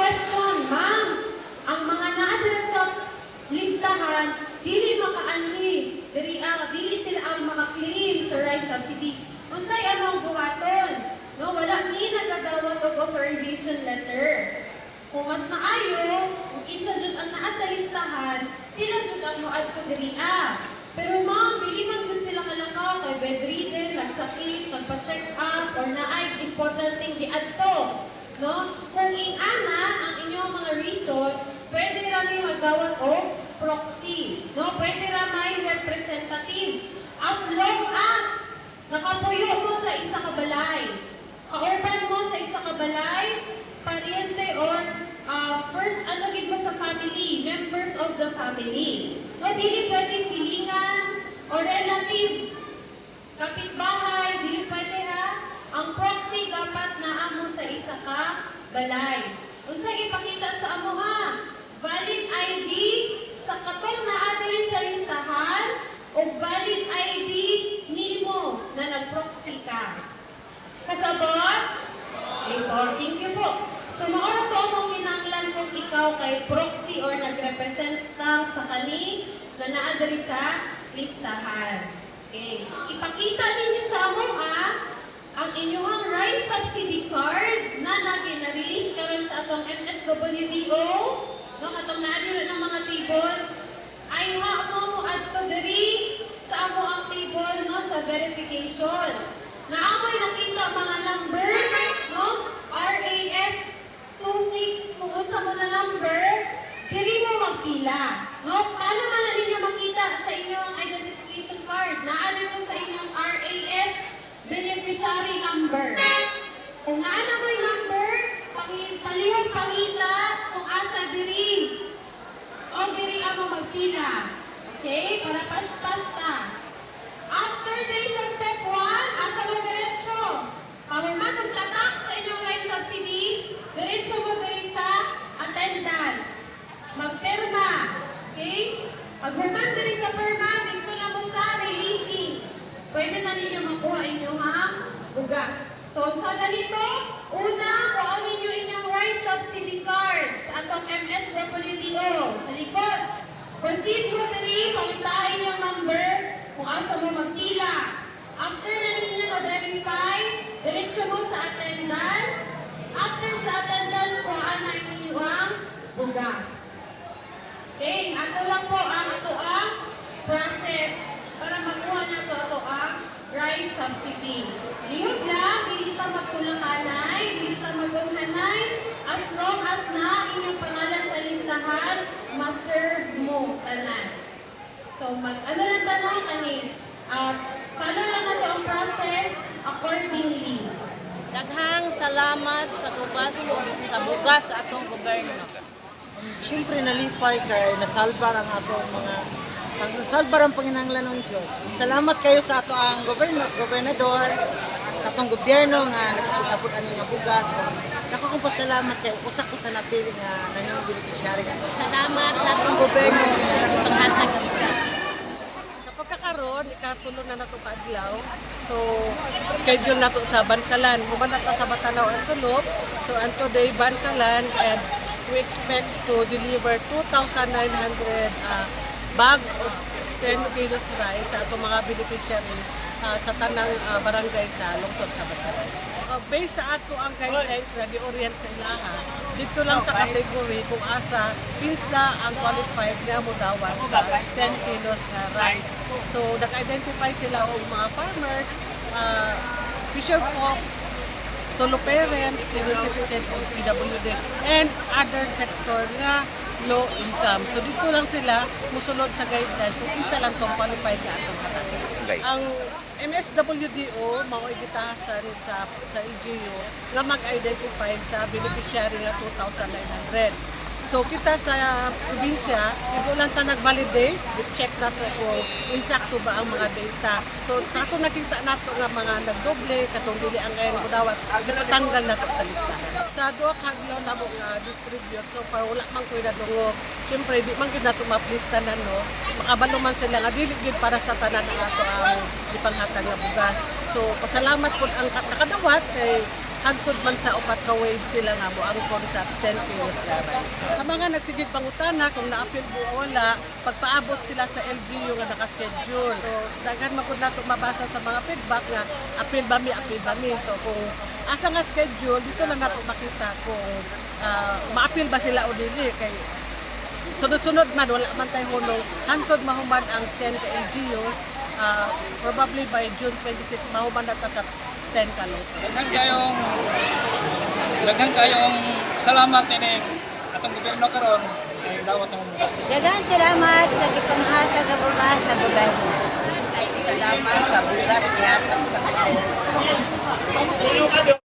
question, ma'am, ang mga naa sa listahan, dili makaanhi, dili sila ang maka-claim sa rice subsidy. Unsay among buhaton? No, wala mi nagdadawat og authorization letter. Kung mas maayo, kung kinsa jud ang naa sa listahan, sila jud ang moadto diriya. Pero ma'am, dili man gud sila kalakaw kay bedridden, nagsakit, nagpa-check up, or naay importanteng giadto. No? Kung ingana ang inyong mga reason, pwede ra ni magdawat og proxy. No? Pwede ra may representative. As long as nakapuyo mo sa isa ka balay, kauban mo sa isa ka balay, pariente or first ano gid mo sa family, members of the family. No, dili pwede silingan o relative, kapitbahay, dili pwede ha. Ang proxy dapat naa mo sa isa ka balay. Unsa ipakita sa amo ha? Valid ID sa katong naa diri sa listahan o valid ID nimo na nag-proxy ka. Kasabot? Thank you po. So, maura to among kinanglan kung ikaw kay proxy or nagrepresent sa kani na naadari sa listahan. Okay. Ipakita ninyo sa amo ang inyong rice subsidy card na na-release karon sa atong MSWDO, no, atong naadiri ng mga table. Ay mo adto diri sa amo ang table no sa verification. Naamoy nakita mga number, no? RAS 26, kung unsa mo na number, dili mo magpila. No? Paano man na ninyo makita sa inyong identification card? Naa dito sa inyong RAS beneficiary number. Kung naana mo yung number, palihog pangita kung asa diri. O diri mo magpila. Okay? Para paspas ta. After diri sa step 1, asa mo diretsyo? Para matong tatak sa inyong rice subsidy, diretsyo mo diri sa attendance. Magperma. Okay? Pag human diri sa perma, dito na mo sa releasing. Pwede na ninyo makuha inyong bugas. So, sa ganito, una, kuha ninyo inyong rice subsidy card sa atong MSWDO. Sa likod. Proceed mo diri, palitain yung number kung asa mo magpila. After na ninyo ma-verify, diretsyo mo sa attendance. After sa attendance, kuhaan na ninyo ang bugas. Okay, ato lang po ang process para makuha na ito ang rice subsidy. Lihog lang, dili ta magtulakanay, dili ta magumhanay, as long as na inyong pangalan sa listahan, ma-serve mo tanan. So, ano lang tanong kani? Follow lang na ito ang process accordingly. Daghang salamat sa gobasyo sa bugas sa atong gobyerno. Siyempre nalipay kay nasalbar ang atong mga nasalbar ang panginahanglan ng Diyos. Salamat kayo sa ato ang gobernador, sa atong gobyerno nga nagpapud ani nga bugas. Nako kong pasalamat kay usa ko sa napili nga nanyong beneficiary. Salamat sa atong gobyerno sa panghatag ng bugas. Karon ikatulong na nato kaadlaw. So schedule nato sa Bansalan. Human nato sa Batanaw ang sulod. So and today Bansalan and we expect to deliver 2,900 bags of 10 kilos rice sa atong mga beneficiary sa tanang barangay sa lungsod sa Bansalan. Based sa ato ang guidelines na gi-orient sa ilaha, dito lang sa category kung asa pinsa ang qualified na mudawat sa 10 kilos na rice. So, nag-identify sila o mga farmers, fisher folks, solo parents, senior citizen, o PWD, and other sector nga low income. So, dito lang sila musulod sa guidelines kung isa lang itong qualified na atong hatake. Ang MSWDO, mauigitasan sa LGU, nga mag-identify sa beneficiary nga 2,900. So kita sa probinsya, ito lang ta nag-validate, check na to kung insakto ba ang mga data. So kato nakita nato nga mga nagdoble, katong dili ang ngayon mudawat, ginatanggal na to sa listahan. Sa duha ka adlaw na mo nga distribute, so pa wala man koy nadungog. Siyempre di man gid nato maplistanan no. Makabalo man sila nga dili gid para sa tanan ng ato ang ipanghatag nga bugas. So pasalamat pud ang nakadawat kay hangtod man sa upat ka wave sila nga mo angkon sa 10 kilos ka rice. Sa mga nagsigig pangutana kung na-appeal mo o wala, pagpaabot sila sa LGU nga naka-schedule. So daghan man pud nato mabasa sa mga feedback nga appeal ba mi. So kung asa nga schedule dito lang nato makita kung ma-appeal ba sila o dili kay sunod-sunod man wala man tay hunong hangtod mahuman ang 10 ka LGUs. Probably by June 26 mahuman na ta sa 10 ka lots. Daghang kayong salamat ini atong gobyerno karon ay dawat ng bugas. Daghang salamat sa gipanghatag nga bugas sa gobyerno. Ay salamat sa bugas gihatag sa gobyerno.